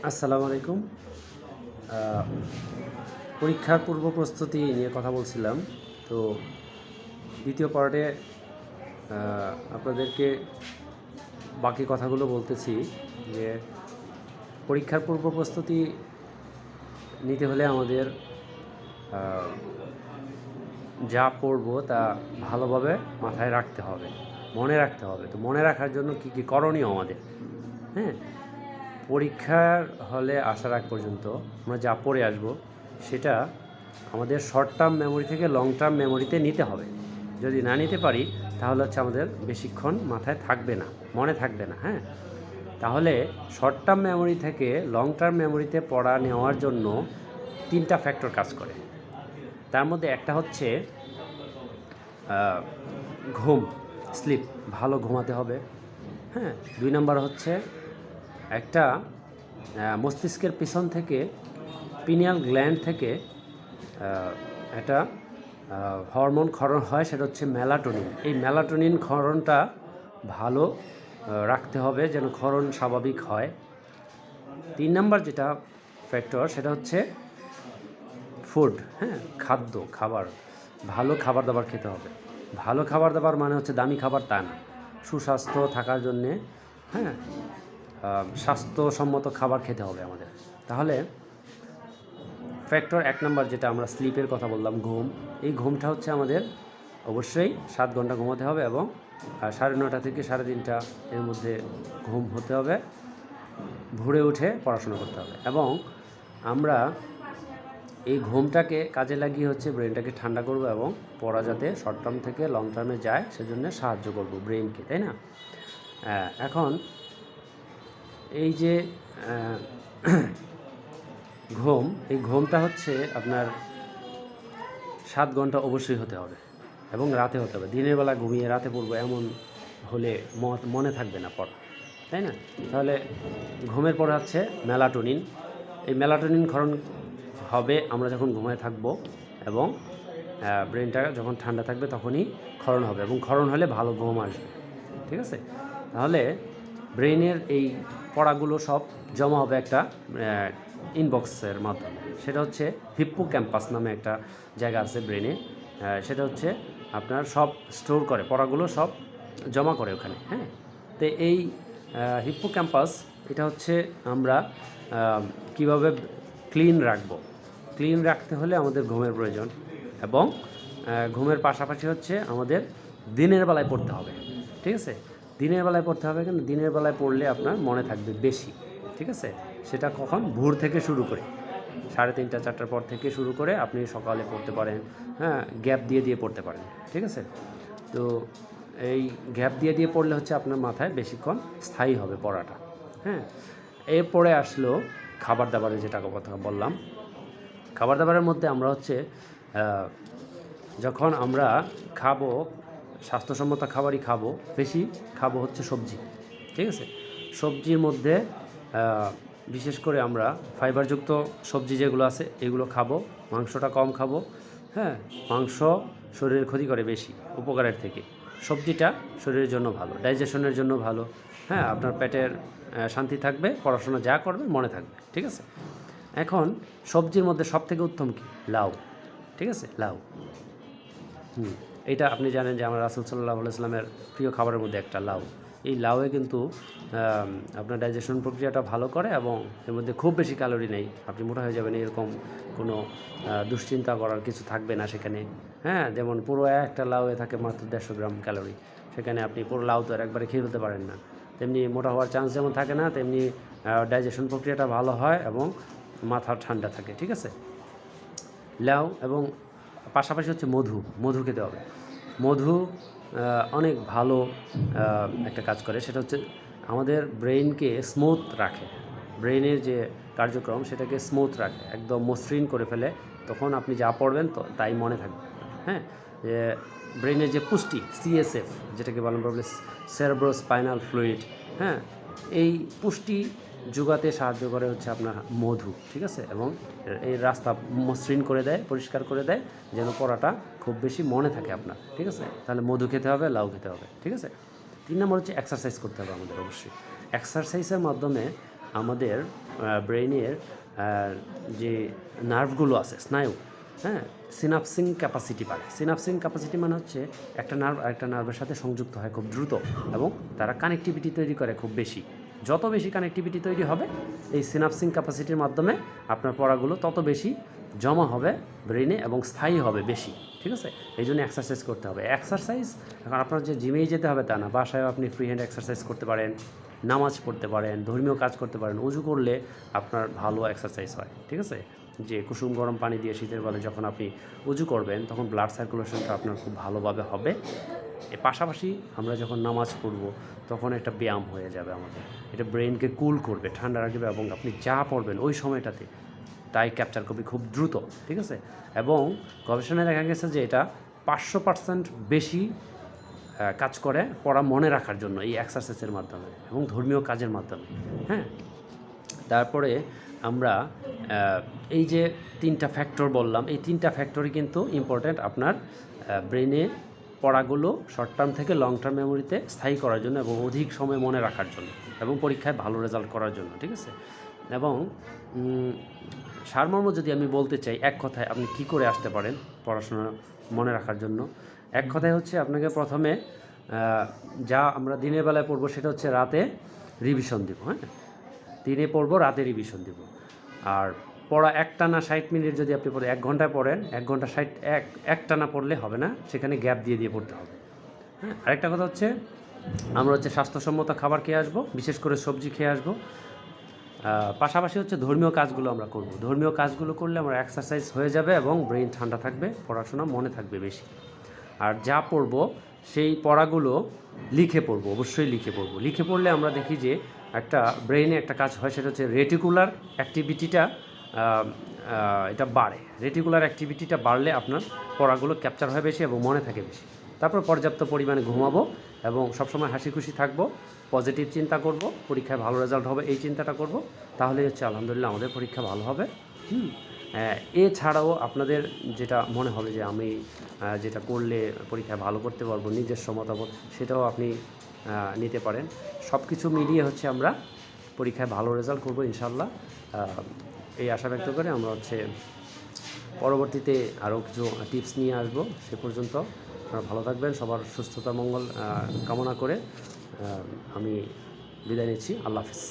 আসসালামু আলাইকুম। পরীক্ষার পূর্ব প্রস্তুতি নিয়ে কথা বলছিলাম। তো দ্বিতীয় পার্টে আপনাদেরকে বাকি কথাগুলো বলতেছি যে পরীক্ষার পূর্ব প্রস্তুতি নিতে হলে আমাদের যা পড়ব তা ভালোভাবে মাথায় রাখতে হবে, মনে রাখতে হবে। তো মনে রাখার জন্য কী কী করণীয় আমাদের, হ্যাঁ, পরীক্ষার হলে আসার আগ পর্যন্ত আমরা যা পড়ে আসব সেটা আমাদের শর্ট টার্ম মেমোরি থেকে লং টার্ম মেমোরিতে নিতে হবে। যদি না নিতে পারি তাহলে হচ্ছে আমাদের বেশিক্ষণ মাথায় থাকবে না, মনে থাকবে না। হ্যাঁ, তাহলে শর্ট টার্ম মেমোরি থেকে লং টার্ম মেমোরিতে পড়া নেওয়ার জন্য 3টা ফ্যাক্টর কাজ করে। তার মধ্যে একটা হচ্ছে ঘুম, স্লিপ, ভালো ঘুমাতে হবে। হ্যাঁ, 2 নাম্বার হচ্ছে একটা মস্তিষ্কের পিছন থেকে পিনিয়াল গ্ল্যান্ড থেকে একটা হরমোন ক্ষরণ হয়, সেটা হচ্ছে মেলাটোনিন। এই মেলাটোনিন ক্ষরণটা ভালো রাখতে হবে যেন ক্ষরণ স্বাভাবিক হয়। 3 নাম্বার যেটা ফ্যাক্টর সেটা হচ্ছে ফুড, হ্যাঁ, খাবার, ভালো খাবার দাবার খেতে হবে। ভালো খাবার দাবার মানে হচ্ছে দামি খাবার তা না, সুস্বাস্থ্য থাকার জন্যে, হ্যাঁ, স্বাস্থ্যসম্মত খাবার খেতে হবে আমাদের। তাহলে ফ্যাক্টর 1 নাম্বার যেটা আমরা স্লিপের কথা বললাম, ঘুম। এই ঘুমটা হচ্ছে আমাদের অবশ্যই 7 ঘন্টা ঘুমাতে হবে এবং 9:30 থেকে 3:30 এর মধ্যে ঘুম হতে হবে। ভোরে উঠে পড়াশোনা করতে হবে এবং আমরা এই ঘুমটাকে কাজে লাগিয়ে হচ্ছে ব্রেনটাকে ঠান্ডা করব এবং পড়া যাতে শর্ট টার্ম থেকে লং টার্মে যায় সেজন্য সাহায্য করব ব্রেনকে, তাই না? এখন এই যে ঘুম, এই ঘুমটা হচ্ছে আপনার 7 ঘন্টা অবশ্যই হতে হবে এবং রাতে হতে হবে। দিনের বেলা ঘুমিয়ে রাতে পড়বো এমন হলে মনে থাকবে না পড়া, তাই না? তাহলে ঘুমের পরে হচ্ছে মেলাটোনিন। এই মেলাটোনিন ক্ষরণ হবে আমরা যখন ঘুমায় থাকবো এবং ব্রেনটা যখন ঠান্ডা থাকবে তখনই ক্ষরণ হবে এবং ক্ষরণ হলে ভালো ঘুম আসবে, ঠিক আছে? তাহলে ব্রেনের এই পড়াগুলো সব জমা হবে একটা ইনবক্সের মাধ্যমে। সেটা হচ্ছে হিপ্পোক্যাম্পাস নামে একটা জায়গা আছে ব্রেনে। সেটা হচ্ছে আপনার সব স্টোর করে, পড়াগুলো সব জমা করে ওখানে। হ্যাঁ, তো এই হিপ্পোক্যাম্পাস এটা হচ্ছে আমরা কীভাবে ক্লিন রাখবো। ক্লিন রাখতে হলে আমাদের ঘুমের প্রয়োজন এবং ঘুমের পাশাপাশি হচ্ছে আমাদের দিনের বেলায় পড়তে হবে, ঠিক আছে? দিনের বেলায় পড়তে হবে, কিন্তু দিনের বেলায় পড়লে আপনার মনে থাকবে বেশি, ঠিক আছে? সেটা কখন? ভোর থেকে শুরু করে 3:30 4টার পর থেকে শুরু করে আপনি সকালে পড়তে পারেন, হ্যাঁ, গ্যাপ দিয়ে পড়তে পারেন, ঠিক আছে? তো এই গ্যাপ দিয়ে পড়লে হচ্ছে আপনার মাথায় বেশিক্ষণ স্থায়ী হবে পড়াটা। হ্যাঁ, এরপরে আসলো খাবার দাবারের যেটা কথা বললাম। খাবার দাবারের মধ্যে আমরা হচ্ছে যখন আমরা খাবো স্বাস্থ্যসম্মত খাবারই খাবো, বেশি খাবো হচ্ছে সবজি, ঠিক আছে? সবজির মধ্যে বিশেষ করে আমরা ফাইবারযুক্ত সবজি যেগুলো আছে এগুলো খাবো, মাংসটা কম খাবো। হ্যাঁ, মাংস শরীরের ক্ষতি করে বেশি উপকারের থেকে। সবজিটা শরীরের জন্য ভালো, ডাইজেশনের জন্য ভালো। হ্যাঁ, আপনার পেটের শান্তি থাকবে, পড়াশোনা যা করবে মনে থাকবে, ঠিক আছে? এখন সবজির মধ্যে সবথেকে উত্তম কি? লাউ, ঠিক আছে? লাউ, এটা আপনি জানেন যে আমার রাসূল সাল্লাল্লাহু আলাইহি ওয়াসাল্লামের প্রিয় খাবারের মধ্যে একটা লাউ। এই লাউয়ে কিন্তু আপনার ডাইজেশন প্রক্রিয়াটা ভালো করে এবং এর মধ্যে খুব বেশি ক্যালোরি নেই। আপনি মোটা হয়ে যাবেন এরকম কোনো দুশ্চিন্তা করার কিছু থাকবে না সেখানে। হ্যাঁ, যেমন পুরো একটা লাউয়ে থাকে মাত্র 150 গ্রাম ক্যালোরি, সেখানে আপনি পুরো লাউ তো আর একবারে খেয়ে ফেলতে পারেন না। তেমনি মোটা হওয়ার চান্স যেমন থাকে না, তেমনি ডাইজেশন প্রক্রিয়াটা ভালো হয় এবং মাথা ঠান্ডা থাকে, ঠিক আছে? লাউ এবং পাশাপাশি হচ্ছে মধু খেতে হবে। মধু অনেক ভালো একটা কাজ করে, সেটা হচ্ছে আমাদের ব্রেইনকে স্মুথ রাখে। ব্রেইনের যে কার্যক্রম সেটাকে স্মুথ রাখে, একদম মসৃণ করে ফেলে। তখন আপনি যা পড়বেন তো তাই মনে থাকবে। হ্যাঁ, যে ব্রেইনের যে পুষ্টি সিএসএফ যেটাকে বলা বলে সেরেব্রোস্পাইনাল ফ্লুইড, হ্যাঁ, এই পুষ্টি যোগাতে সাহায্য করে হচ্ছে আপনার মধু, ঠিক আছে? এবং এই রাস্তা মসৃণ করে দেয়, পরিষ্কার করে দেয় যেন পড়াটা খুব বেশি মনে থাকে আপনার, ঠিক আছে? তাহলে মধু খেতে হবে, লাউ খেতে হবে, ঠিক আছে? 3 নম্বর হচ্ছে এক্সারসাইজ করতে হবে আমাদের অবশ্যই। এক্সারসাইজের মাধ্যমে আমাদের ব্রেইনের যে নার্ভগুলো আছে, স্নায়ু, হ্যাঁ, সিনাপসিং ক্যাপাসিটি বাড়ে। সিনাপসিং ক্যাপাসিটি মানে হচ্ছে একটা নার্ভ আরেকটা নার্ভের সাথে সংযুক্ত হয় খুব দ্রুত, এবং তারা কানেক্টিভিটি তৈরি করে খুব বেশি। যত বেশি কানেক্টিভিটি তৈরি হবে এই সিনাপসিং ক্যাপাসিটির মাধ্যমে আপনার পড়াগুলো তত বেশি জমা হবে ব্রেইনে এবং স্থায়ী হবে বেশি, ঠিক আছে? এই জন্য এক্সারসাইজ করতে হবে। এক্সারসাইজ এখন আপনার যে জিমেই যেতে হবে তা না, বাসায়ও আপনি ফ্রি হ্যান্ড এক্সারসাইজ করতে পারেন, নামাজ পড়তে পারেন, ধর্মীয় কাজ করতে পারেন। উজু করলে আপনার ভালো এক্সারসাইজ হয়, ঠিক আছে? যে কুসুম গরম পানি দিয়ে শীতের বেলা যখন আপনি উজু করবেন তখন ব্লাড সার্কুলেশনটা আপনার খুব ভালোভাবে হবে। এর পাশাপাশি আমরা যখন নামাজ পড়ব তখন একটা ব্যায়াম হয়ে যাবে আমাদের, এটা ব্রেনকে কুল করবে, ঠান্ডা রাখবে, এবং আপনি যা পড়বেন ওই সময়টাতে তাই ক্যাপচার করবে খুব দ্রুত, ঠিক আছে? এবং গবেষণায় দেখা গেছে যে এটা 500% বেশি কাজ করে পড়া মনে রাখার জন্য এই এক্সারসাইজের মাধ্যমে এবং ধর্মীয় কাজের মাধ্যমে, হ্যাঁ। তারপরে আমরা এই যে 3টা ফ্যাক্টর বললাম, এই 3টা ফ্যাক্টরই কিন্তু ইম্পর্ট্যান্ট আপনার ব্রেনে পড়াগুলো শর্ট টার্ম থেকে লং টার্ম মেমোরিতে স্থায়ী করার জন্য এবং অধিক সময় মনে রাখার জন্য এবং পরীক্ষায় ভালো রেজাল্ট করার জন্য, ঠিক আছে? এবং সারমর্ম যদি আমি বলতে চাই এক কথায় আপনি কী করে আসতে পারেন পড়াশোনা মনে রাখার জন্য, এক কথায় হচ্ছে আপনাকে প্রথমে যা আমরা দিনের বেলায় পড়বো সেটা হচ্ছে রাতে রিভিশন দিব, হ্যাঁ, দিনে পড়বো রাতে রিভিশন দিব। আর পড়া একটানা 60 মিনিট যদি আপনি পড়ে 1 ঘন্টায় পড়েন, 1 ঘন্টা 60 একটানা পড়লে হবে না, সেখানে গ্যাপ দিয়ে দিয়ে পড়তে হবে, হ্যাঁ। আরেকটা কথা হচ্ছে আমরা হচ্ছে স্বাস্থ্যসম্মত খাবার খেয়ে আসবো, বিশেষ করে সবজি খেয়ে আসবো। পাশাপাশি হচ্ছে ধর্মীয় কাজগুলো আমরা করব। ধর্মীয় কাজগুলো করলে আমরা এক্সারসাইজ হয়ে যাবে এবং ব্রেন ঠান্ডা থাকবে, পড়াশোনা মনে থাকবে বেশি। আর যা পড়ব সেই পড়াগুলো লিখে পড়বো, অবশ্যই লিখে পড়বো। লিখে পড়লে আমরা দেখি যে একটা ব্রেইনে একটা কাজ হয়, সেটা হচ্ছে রেটিকুলার অ্যাক্টিভিটিটা এটা বাড়ে। রেটিকুলার অ্যাক্টিভিটিটা বাড়লে আপনার পড়াগুলো ক্যাপচার হয় বেশি এবং মনে থাকে বেশি। তারপর পর্যাপ্ত পরিমাণে ঘুমাবো এবং সবসময় হাসি খুশি থাকবো, পজিটিভ চিন্তা করব, পরীক্ষায় ভালো রেজাল্ট হবে এই চিন্তাটা করব, তাহলে হচ্ছে আলহামদুলিল্লাহ আমাদের পরীক্ষা ভালো হবে। এছাড়াও আপনাদের যেটা মনে হবে যে আমি যেটা করলে পরীক্ষায় ভালো করতে পারবো, নিজস্ব মতামত, সেটাও আপনি নিতে পারেন। সব কিছু মিলিয়ে হচ্ছে আমরা পরীক্ষায় ভালো রেজাল্ট করবো ইনশাল্লাহ, এই আশা ব্যক্ত করে আমরা হচ্ছে পরবর্তীতে আরও কিছু টিপস নিয়ে আসবো। সে পর্যন্ত আপনারা ভালো থাকবেন, সবার সুস্থতা মঙ্গল কামনা করে আমি বিদায় নিচ্ছি। আল্লাহ হাফিজ।